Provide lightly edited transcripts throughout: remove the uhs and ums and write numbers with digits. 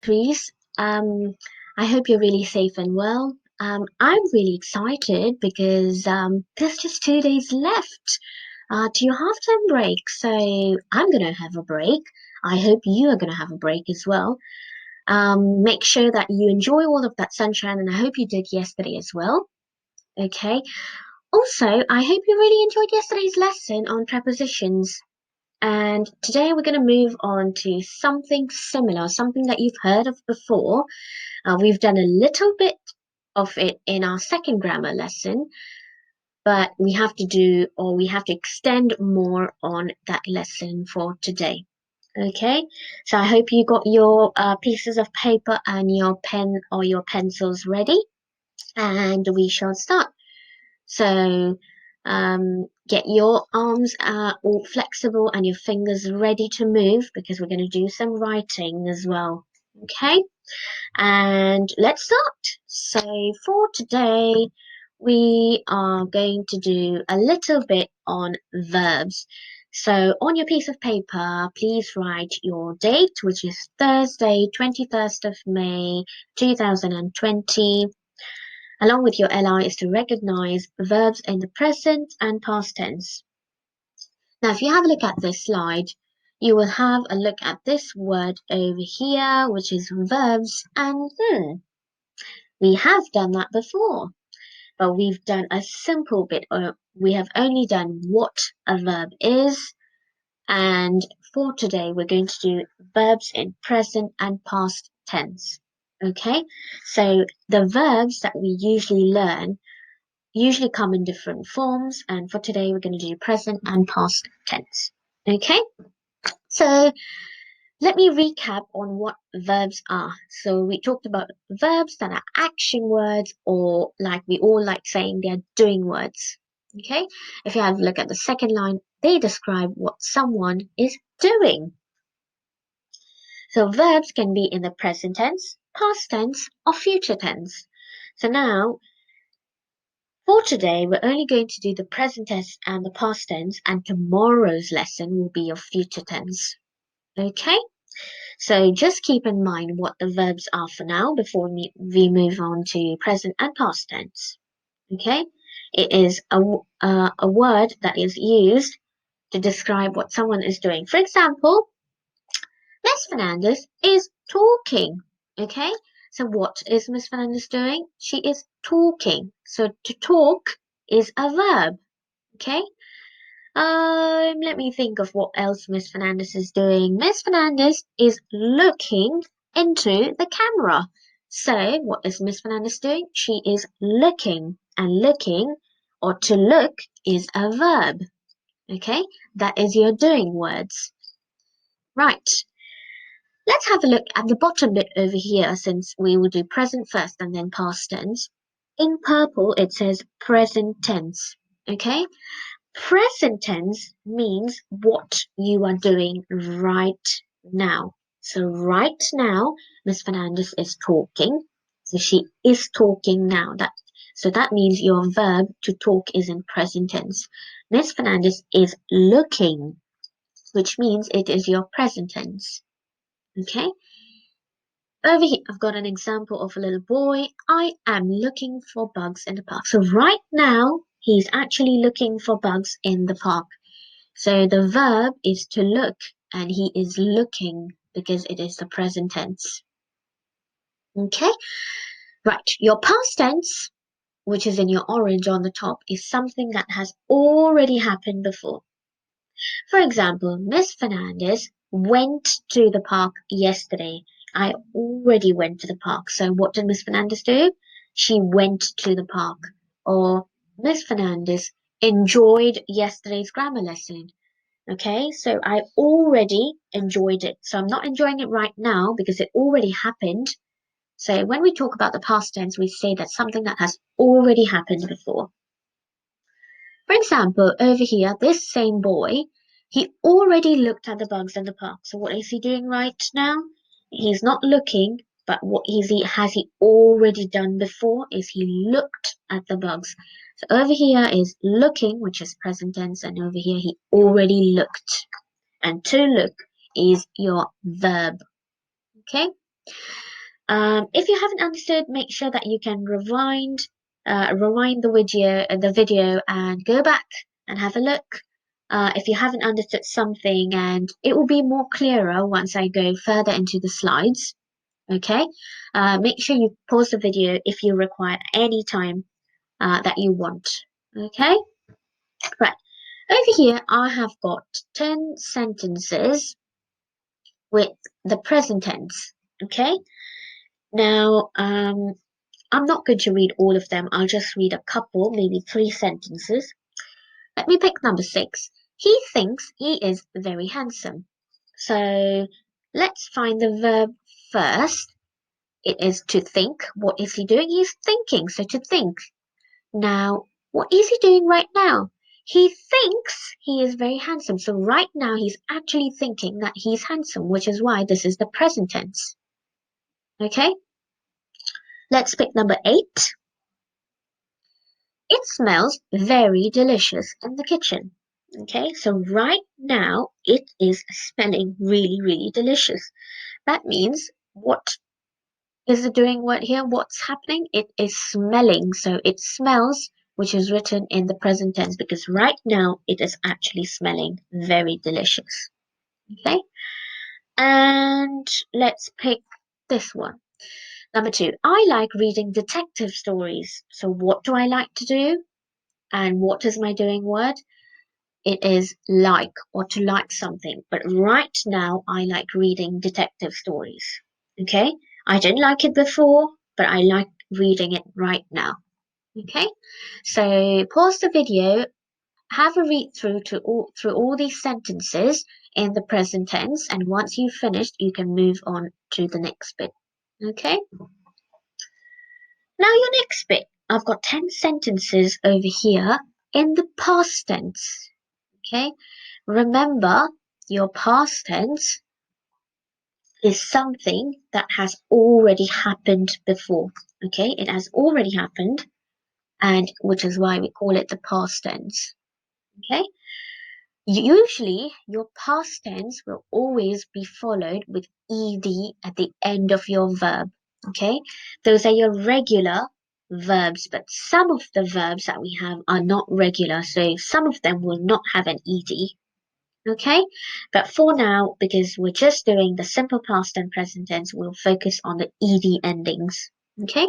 Chris. I hope you're really safe and well. I'm really excited because there's just 2 days left to your halftime break. So I'm gonna have a break. I hope you are gonna have a break as well. Make sure that you enjoy all of that sunshine, and I hope you did yesterday as well. Okay. Also, I hope you really enjoyed yesterday's lesson on prepositions. And today we're going to move on to something similar, something that you've heard of before. We've done a little bit of it in our second grammar lesson, but we have to we have to extend more on that lesson for today. Okay, so I hope you got your pieces of paper and your pen or your pencils ready, and we shall start. So get your arms all flexible and your fingers ready to move because we're going to do some writing as well. Okay, and let's start. So for today, we are going to do a little bit on verbs. So on your piece of paper, please write your date, which is Thursday, 21st of May, 2020. Along with your LI is to recognize verbs in the present and past tense. Now, if you have a look at this slide, you will have a look at this word over here, which is verbs, and we have done that before, but we've done a simple bit, or we have only done what a verb is, and for today, we're going to do verbs in present and past tense. Okay, so the verbs that we usually learn usually come in different forms, and for today we're going to do present and past tense. Okay, so let me recap on what verbs are. So we talked about verbs that are action words, or like we all like saying, they're doing words. Okay, if you have a look at the second line, they describe what someone is doing. So verbs can be in the present tense, past tense, or future tense. So now for today, we're only going to do the present tense and the past tense, and tomorrow's lesson will be your future tense. Okay? So just keep in mind what the verbs are for now before we move on to present and past tense. Okay? It is a word that is used to describe what someone is doing. For example, Miss Fernandez is talking. Okay? So what is Miss Fernandez doing? She is talking. So to talk is a verb. Okay? Let me think of what else Miss Fernandez is doing. Miss Fernandez is looking into the camera. So what is Miss Fernandez doing? She is looking, and looking or to look is a verb. Okay? That is your doing words. Right. Let's have a look at the bottom bit over here, since we will do present first and then past tense. In purple, it says present tense. Okay? Present tense means what you are doing right now. So right now, Miss Fernandez is talking. So she is talking now. So that means your verb to talk is in present tense. Miss Fernandez is looking, which means it is your present tense. Okay? Over here, I've got an example of a little boy. I am looking for bugs in the park. So right now, he's actually looking for bugs in the park. So the verb is to look, and he is looking because it is the present tense. Okay? Right. Your past tense, which is in your orange on the top, is something that has already happened before. For example, Miss Fernandez went to the park yesterday. I already went to the park. So what did Miss Fernandez do? She went to the park. Or Miss Fernandez enjoyed yesterday's grammar lesson. Okay, so I already enjoyed it. So I'm not enjoying it right now because it already happened. So when we talk about the past tense, we say that something that has already happened before. For example, over here, this same boy, he already looked at the bugs in the park. So what is he doing right now? He's not looking, but has he already done before is he looked at the bugs. So over here is looking, which is present tense, and over here he already looked. And to look is your verb. Okay? If you haven't understood, make sure that you can rewind the video and go back and have a look. If you haven't understood something, and it will be more clearer once I go further into the slides. Okay, make sure you pause the video if you require any time that you want. Okay, right. Over here, I have got 10 sentences with the present tense. Okay, now I'm not going to read all of them. I'll just read a couple, maybe three sentences. Let me pick number 6. He thinks he is very handsome. So let's find the verb first. It is to think. What is he doing? He's thinking. So to think. Now, what is he doing right now? He thinks he is very handsome. So right now he's actually thinking that he's handsome, which is why this is the present tense. Okay? Let's pick number 8. It smells very delicious in the kitchen. Okay, so right now it is smelling really, really delicious. That means what is the doing word here? What's happening? It is smelling. So it smells, which is written in the present tense because right now it is actually smelling very delicious. Okay, and let's pick this one. Number 2, I like reading detective stories. So what do I like to do? And what is my doing word? It is like or to like something. But right now, I like reading detective stories. Okay? I didn't like it before, but I like reading it right now. Okay? So pause the video, have a read through all these sentences in the present tense, and once you've finished, you can move on to the next bit. Okay? Now your next bit. I've got 10 sentences over here in the past tense. Okay? Remember, your past tense is something that has already happened before. Okay, it has already happened, and which is why we call it the past tense. Okay, usually your past tense will always be followed with ed at the end of your verb. Okay, those are your regular verbs, but some of the verbs that we have are not regular, so some of them will not have an ed. Okay, but for now, because we're just doing the simple past and present tense, we'll focus on the ed endings. Okay,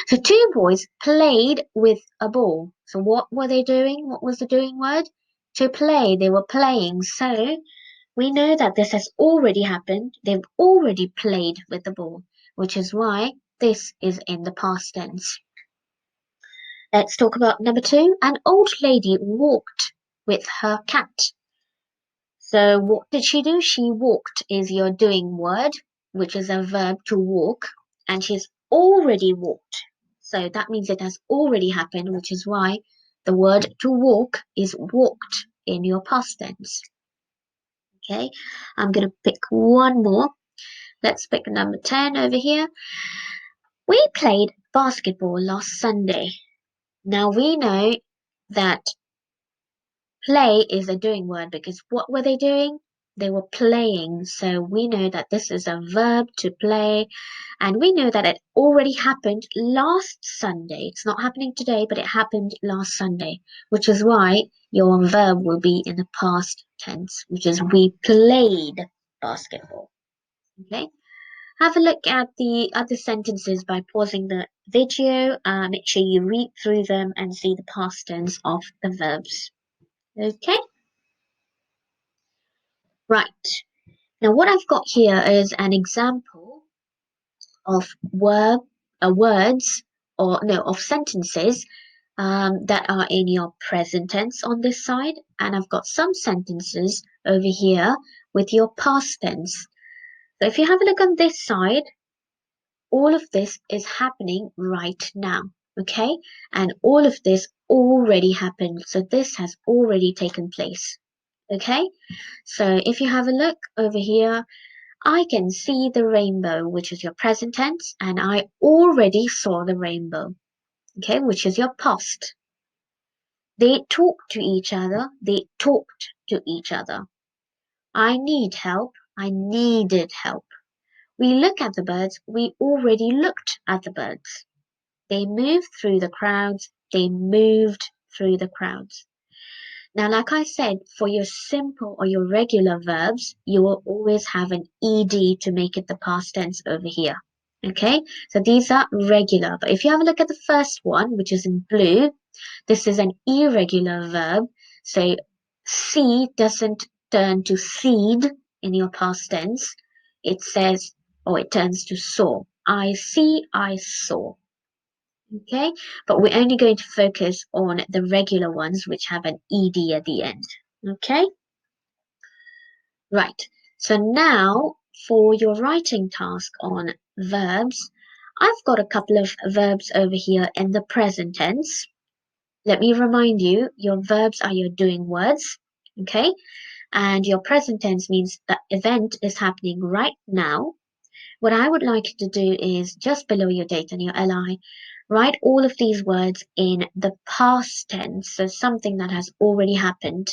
so 2 boys played with a ball. So what were they doing? What was the doing word? To play. They were playing. So we know that this has already happened. They've already played with the ball, which is why this is in the past tense. Let's talk about number 2. An old lady walked with her cat. So what did she do? She walked is your doing word, which is a verb to walk, and she's already walked. So that means it has already happened, which is why the word to walk is walked in your past tense. Okay, I'm going to pick one more. Let's pick number 10 over here. We played basketball last Sunday. Now we know that play is a doing word because what were they doing? They were playing. So we know that this is a verb to play, and we know that it already happened last Sunday. It's not happening today, but it happened last Sunday, which is why your verb will be in the past tense, which is we played basketball. Okay? Have a look at the other sentences by pausing the video. Make sure you read through them and see the past tense of the verbs. Okay? Right. Now what I've got here is an example of words or no of sentences that are in your present tense on this side, and I've got some sentences over here with your past tense. So if you have a look on this side, all of this is happening right now, okay? And all of this already happened, so this has already taken place, okay? So if you have a look over here, I can see the rainbow, which is your present tense, and I already saw the rainbow, okay, which is your past. They talked to each other, they talked to each other. I need help, I needed help. we look at the birds, we already looked at the birds. They moved through the crowds, they moved through the crowds. Now, like I said, for your simple or your regular verbs, you will always have an ed to make it the past tense over here. Okay, so these are regular. But if you have a look at the first one, which is in blue, this is an irregular verb. So see doesn't turn to seed in your past tense. It says, or it turns to saw. I see, I saw. Okay, but we're only going to focus on the regular ones which have an ed at the end. Okay, right. So now for your writing task on verbs, I've got a couple of verbs over here in the present tense. Let me remind you, your verbs are your doing words, okay? And your present tense means the event is happening right now. What I would like you to do is just below your date and your li, write all of these words in the past tense, so something that has already happened.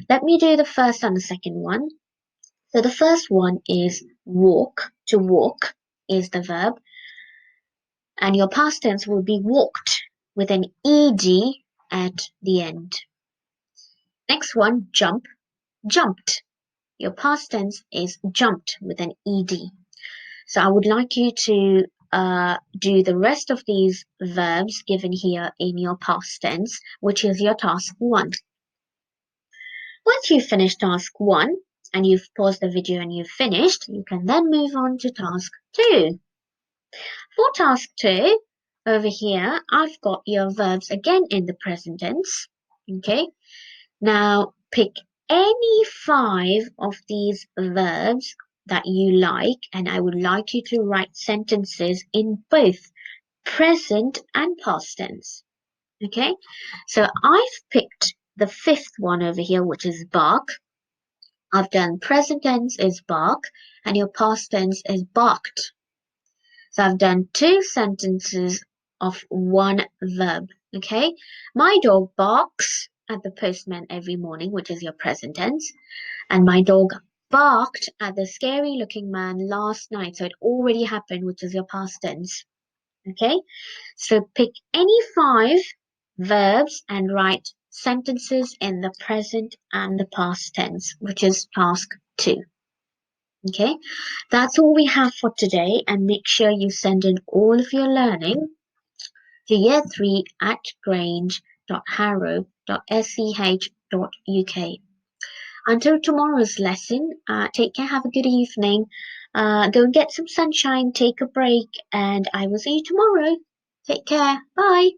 Let me do the first and the second one. So the first one is walk. To walk is the verb, and your past tense will be walked with an ed at the end. Next one, jump. Jumped. Your past tense is jumped with an ed. So I would like you to do the rest of these verbs given here in your past tense, which is your task 1. Once you've finished task 1 and you've paused the video and you've finished, you can then move on to task 2. For task 2, over here, I've got your verbs again in the present tense. Okay, now pick any 5 of these verbs that you like, and I would like you to write sentences in both present and past tense. Okay, so I've picked the 5th one over here, which is bark. I've done present tense is bark, and your past tense is barked. So I've done 2 sentences of 1 verb. Okay, my dog barks at the postman every morning, which is your present tense, and my dog barked at the scary looking man last night. So it already happened, which is your past tense. Okay, so pick any 5 verbs and write sentences in the present and the past tense, which is task 2. Okay, that's all we have for today, and make sure you send in all of your learning to year3 at grange.harrow.sch.uk. Until tomorrow's lesson, take care, have a good evening, go and get some sunshine, take a break, and I will see you tomorrow. Take care, bye.